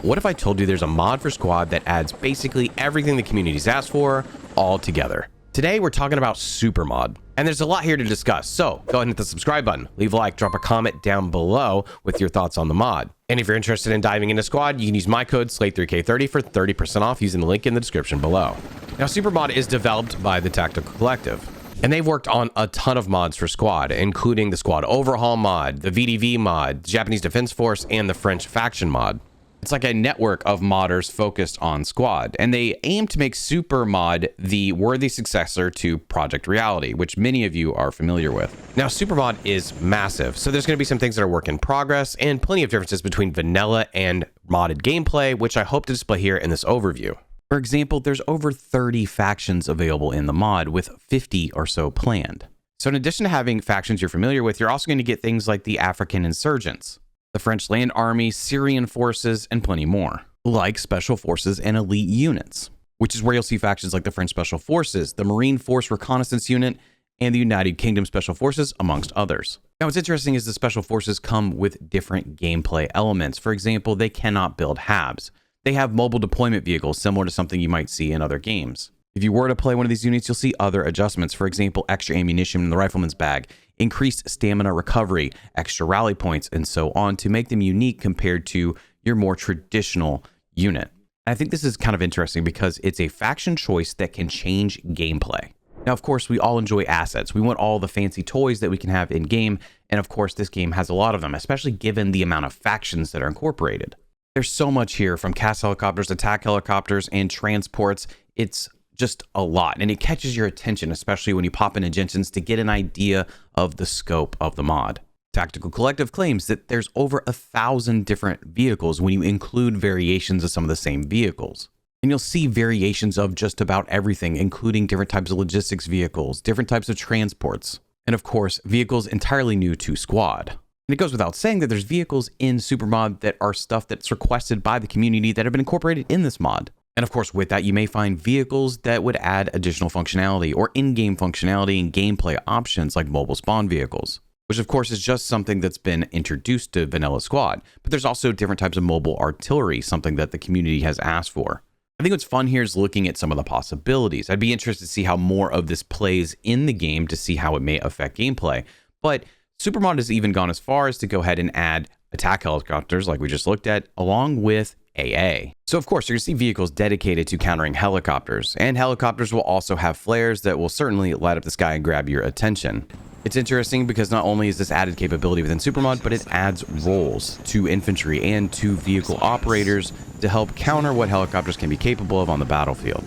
what if I told you there's a mod for Squad that adds basically everything the community's asked for all together? Today, we're talking about Supermod, and there's a lot here to discuss, so go ahead and hit the subscribe button, leave a like, drop a comment down below with your thoughts on the mod. And if you're interested in diving into Squad, you can use my code SLATE3K30 for 30% off using the link in the description below. Now, Supermod is developed by the Tactical Collective, and they've worked on a ton of mods for Squad, including the Squad Overhaul mod, the VDV mod, the Japanese Defense Force, and the French Faction mod. It's like a network of modders focused on Squad, and they aim to make Supermod the worthy successor to Project Reality, which many of you are familiar with. Now, Supermod is massive, so there's going to be some things that are work in progress and plenty of differences between vanilla and modded gameplay, which I hope to display here in this overview. For example, there's over 30 factions available in the mod, with 50 or so planned. So in addition to having factions you're familiar with, you're also going to get things like the African insurgents, the French Land Army, Syrian forces, and plenty more, like special forces and elite units, which is where you'll see factions like the French Special Forces, the Marine Force Reconnaissance Unit, and the United Kingdom Special Forces, amongst others. Now, what's interesting is the Special Forces come with different gameplay elements. For example, they cannot build halves. They have mobile deployment vehicles, similar to something you might see in other games. If you were to play one of these units, you'll see other adjustments. For example, extra ammunition in the rifleman's bag, increased stamina recovery, extra rally points, and so on to make them unique compared to your more traditional unit. And I think this is kind of interesting because it's a faction choice that can change gameplay. Now, of course, we all enjoy assets. We want all the fancy toys that we can have in game. And of course, this game has a lot of them, especially given the amount of factions that are incorporated. There's so much here, from cast helicopters, attack helicopters, and transports. It's just a lot, and it catches your attention, especially when you pop into Jensen's to get an idea of the scope of the mod. Tactical Collective claims that there's over 1,000 different vehicles when you include variations of some of the same vehicles. And you'll see variations of just about everything, including different types of logistics vehicles, different types of transports, and of course, vehicles entirely new to Squad. And it goes without saying that there's vehicles in Supermod that are stuff that's requested by the community that have been incorporated in this mod. And of course, with that, you may find vehicles that would add additional functionality or in-game functionality and gameplay options like mobile spawn vehicles, which of course is just something that's been introduced to Vanilla Squad. But there's also different types of mobile artillery, something that the community has asked for. I think what's fun here is looking at some of the possibilities. I'd be interested to see how more of this plays in the game to see how it may affect gameplay. But Supermod has even gone as far as to go ahead and add attack helicopters like we just looked at, along with AA. So of course, you're going to see vehicles dedicated to countering helicopters, and helicopters will also have flares that will certainly light up the sky and grab your attention. It's interesting because not only is this added capability within Supermod, but it adds roles to infantry and to vehicle operators to help counter what helicopters can be capable of on the battlefield.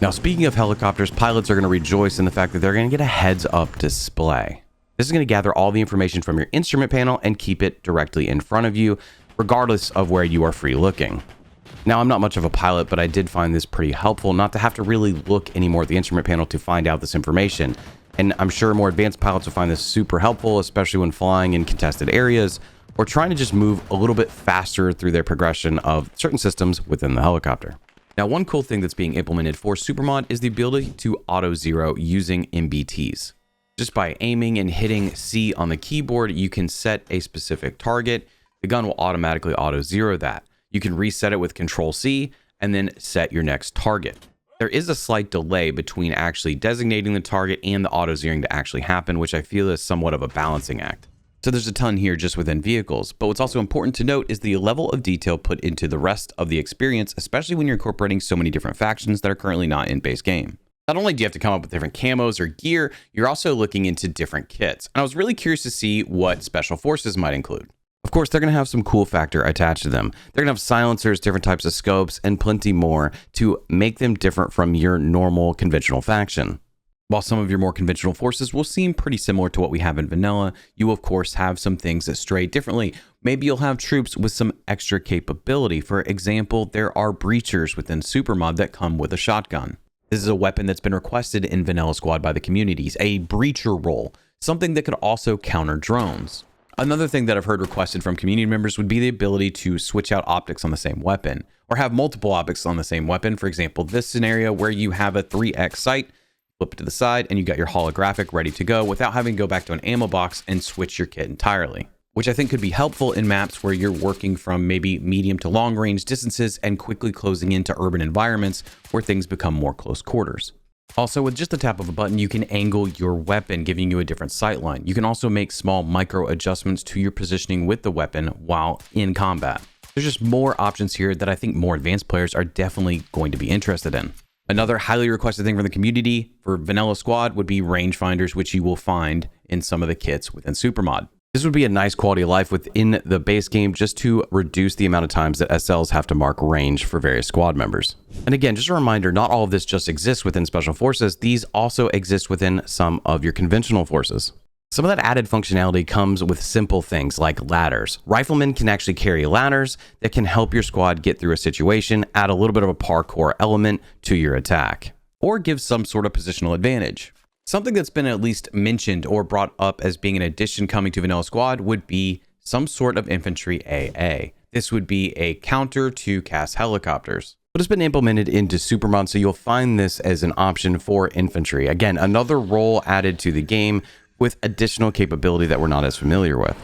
Now, speaking of helicopters, pilots are going to rejoice in the fact that they're going to get a heads-up display. This is going to gather all the information from your instrument panel and keep it directly in front of you, regardless of where you are free looking. Now, I'm not much of a pilot, but I did find this pretty helpful not to have to really look anymore at the instrument panel to find out this information. And I'm sure more advanced pilots will find this super helpful, especially when flying in contested areas or trying to just move a little bit faster through their progression of certain systems within the helicopter. Now, one cool thing that's being implemented for Supermod is the ability to auto-zero using MBTs. Just by aiming and hitting C on the keyboard, you can set a specific target. The gun will automatically auto-zero that. You can reset it with Control-C and then set your next target. There is a slight delay between actually designating the target and the auto-zeroing to actually happen, which I feel is somewhat of a balancing act. So there's a ton here just within vehicles, but what's also important to note is the level of detail put into the rest of the experience, especially when you're incorporating so many different factions that are currently not in base game. Not only do you have to come up with different camos or gear, you're also looking into different kits. And I was really curious to see what special forces might include. Of course, they're going to have some cool factor attached to them. They're going to have silencers, different types of scopes, and plenty more to make them different from your normal conventional faction. While some of your more conventional forces will seem pretty similar to what we have in vanilla, you of course have some things that stray differently. Maybe you'll have troops with some extra capability. For example, there are breachers within Supermod that come with a shotgun. This is a weapon that's been requested in Vanilla Squad by the communities, a breacher role, something that could also counter drones. Another thing that I've heard requested from community members would be the ability to switch out optics on the same weapon, or have multiple optics on the same weapon. For example, this scenario where you have a 3x sight, flip it to the side, and you got your holographic ready to go without having to go back to an ammo box and switch your kit entirely. which I think could be helpful in maps where you're working from maybe medium to long range distances and quickly closing into urban environments where things become more close quarters. Also, with just the tap of a button, you can angle your weapon, giving you a different sight line. You can also make small micro adjustments to your positioning with the weapon while in combat. There's just more options here that I think more advanced players are definitely going to be interested in. Another highly requested thing from the community for vanilla squad would be rangefinders, which you will find in some of the kits within Supermod. This would be a nice quality of life within the base game just to reduce the amount of times that SLs have to mark range for various squad members. And again, just a reminder, not all of this just exists within Special Forces. These also exist within some of your conventional forces. Some of that added functionality comes with simple things like ladders. Riflemen can actually carry ladders that can help your squad get through a situation, add a little bit of a parkour element to your attack, or give some sort of positional advantage. Something that's been at least mentioned or brought up as being an addition coming to Vanilla Squad would be some sort of infantry AA. This would be a counter to cast helicopters. But it's been implemented into Supermod, so you'll find this as an option for infantry. Again, another role added to the game with additional capability that we're not as familiar with.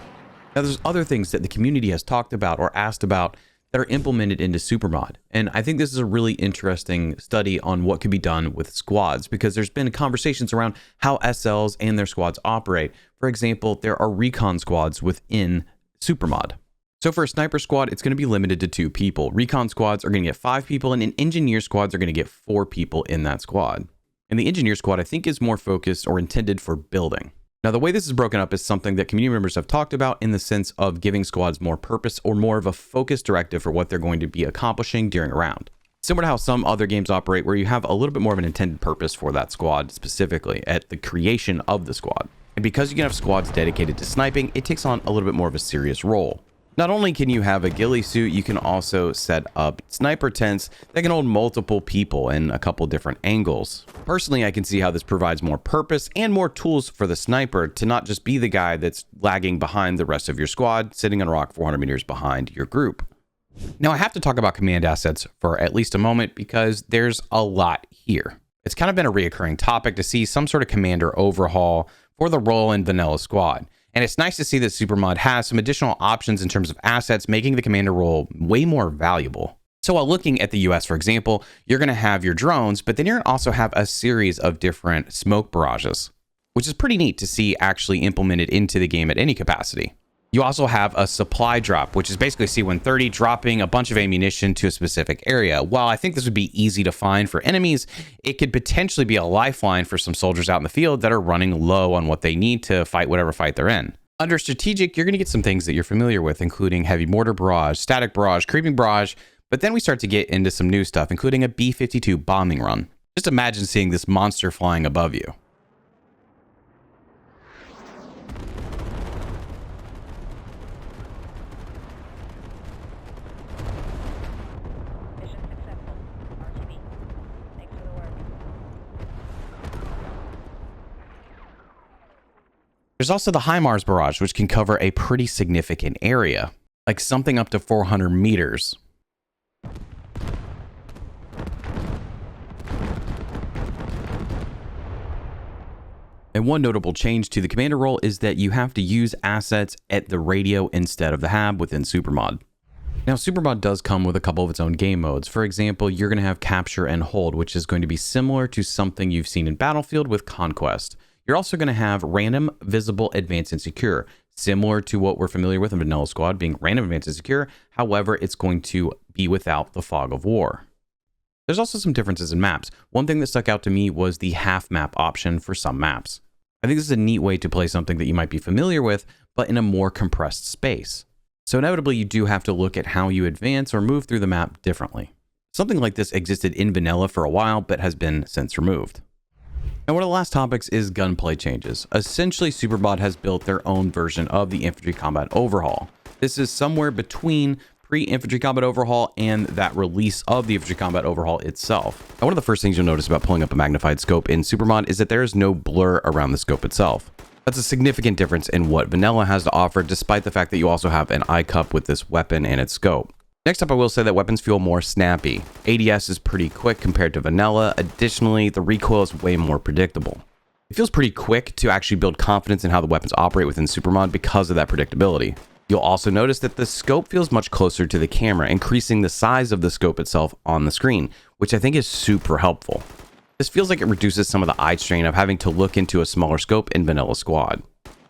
Now, there's other things that the community has talked about or asked about that are implemented into Supermod. And I think this is a really interesting study on what could be done with squads, because there's been conversations around how SLs and their squads operate. For example, there are Recon squads within Supermod. So for a sniper squad, it's going to be limited to 2 people. Recon squads are going to get 5 people, and engineer squads are going to get 4 people in that squad. And the engineer squad, I think, is more focused or intended for building. Now, the way this is broken up is something that community members have talked about in the sense of giving squads more purpose or more of a focused directive for what they're going to be accomplishing during a round. Similar to how some other games operate, where you have a little bit more of an intended purpose for that squad specifically at the creation of the squad. And because you can have squads dedicated to sniping, it takes on a little bit more of a serious role. Not only can you have a ghillie suit, you can also set up sniper tents that can hold multiple people in a couple different angles. Personally, I can see how this provides more purpose and more tools for the sniper to not just be the guy that's lagging behind the rest of your squad, sitting on a rock 400 meters behind your group. Now, I have to talk about command assets for at least a moment because there's a lot here. It's kind of been a reoccurring topic to see some sort of commander overhaul for the role in Vanilla Squad. And it's nice to see that Supermod has some additional options in terms of assets, making the commander role way more valuable. So while looking at the US, for example, you're going to have your drones, but then you're going to also have a series of different smoke barrages, which is pretty neat to see actually implemented into the game at any capacity. You also have a supply drop, which is basically C-130 dropping a bunch of ammunition to a specific area. While I think this would be easy to find for enemies, it could potentially be a lifeline for some soldiers out in the field that are running low on what they need to fight whatever fight they're in. Under strategic, you're going to get some things that you're familiar with, including heavy mortar barrage, static barrage, creeping barrage, but then we start to get into some new stuff, including a B-52 bombing run. Just imagine seeing this monster flying above you. There's also the HIMARS barrage, which can cover a pretty significant area, like something up to 400 meters. And one notable change to the commander role is that you have to use assets at the radio instead of the HAB within Supermod. Now, Supermod does come with a couple of its own game modes. For example, you're going to have capture and hold, which is going to be similar to something you've seen in Battlefield with Conquest. You're also going to have random, visible, advanced, and secure, similar to what we're familiar with in Vanilla Squad being random, advanced, and secure. However, it's going to be without the fog of war. There's also some differences in maps. One thing that stuck out to me was the half map option for some maps. I think this is a neat way to play something that you might be familiar with, but in a more compressed space. So inevitably, you do have to look at how you advance or move through the map differently. Something like this existed in vanilla for a while, but has been since removed. And one of the last topics is gunplay changes. Essentially, Supermod has built their own version of the infantry combat overhaul. This is somewhere between pre-infantry combat overhaul and that release of the infantry combat overhaul itself. And one of the first things you'll notice about pulling up a magnified scope in Supermod is that there is no blur around the scope itself. That's a significant difference in what vanilla has to offer, despite the fact that you also have an eye cup with this weapon and its scope. Next up, I will say that weapons feel more snappy. ADS is pretty quick compared to vanilla. Additionally, the recoil is way more predictable. It feels pretty quick to actually build confidence in how the weapons operate within Supermod because of that predictability. You'll also notice that the scope feels much closer to the camera, increasing the size of the scope itself on the screen, which I think is super helpful. This feels like it reduces some of the eye strain of having to look into a smaller scope in vanilla Squad.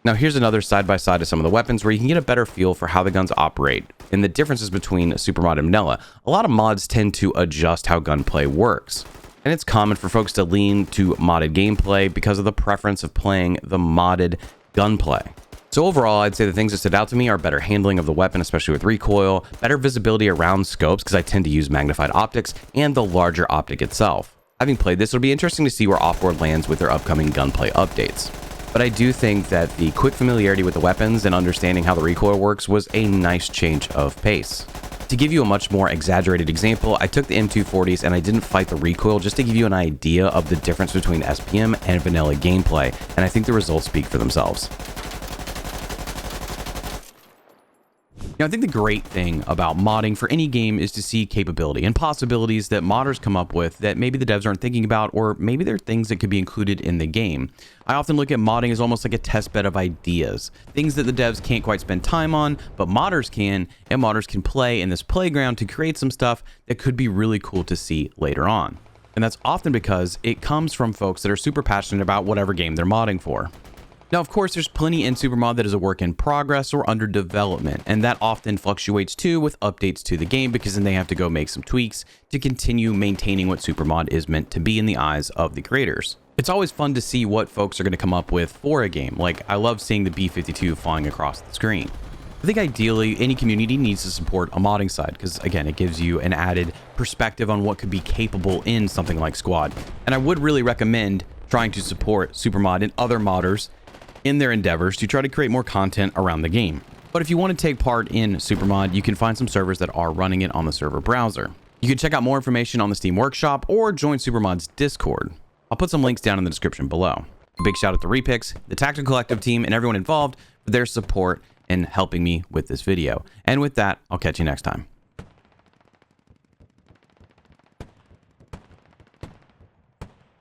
Now here's another side-by-side of some of the weapons where you can get a better feel for how the guns operate and the differences between Supermod and vanilla. A lot of mods tend to adjust how gunplay works, and it's common for folks to lean to modded gameplay because of the preference of playing the modded gunplay. So overall, I'd say the things that stood out to me are better handling of the weapon, especially with recoil, better visibility around scopes because I tend to use magnified optics, and the larger optic itself. Having played this, it'll be interesting to see where Offboard lands with their upcoming gunplay updates. But I do think that the quick familiarity with the weapons and understanding how the recoil works was a nice change of pace. To give you a much more exaggerated example, I took the M240s and I didn't fight the recoil just to give you an idea of the difference between SPM and vanilla gameplay, and I think the results speak for themselves. I think the great thing about modding for any game is to see capability and possibilities that modders come up with that maybe the devs aren't thinking about, or maybe they're things that could be included in the game. I often look at modding as almost like a test bed of ideas, things that the devs can't quite spend time on, but modders can, and modders can play in this playground to create some stuff that could be really cool to see later on. And that's often because it comes from folks that are super passionate about whatever game they're modding for. Now, of course, there's plenty in Supermod that is a work in progress or under development, and that often fluctuates too with updates to the game because then they have to go make some tweaks to continue maintaining what Supermod is meant to be in the eyes of the creators. It's always fun to see what folks are going to come up with for a game. Like, I love seeing the B-52 flying across the screen. I think ideally any community needs to support a modding side because, again, it gives you an added perspective on what could be capable in something like Squad. And I would really recommend trying to support Supermod and other modders in their endeavors to try to create more content around the game. But if you want to take part in Supermod, you can find some servers that are running it on the server browser. You can check out more information on the Steam Workshop or join Supermod's Discord. I'll put some links down in the description below. A big shout out to Repix, the Tactical Collective team, and everyone involved for their support in helping me with this video. And with that, I'll catch you next time.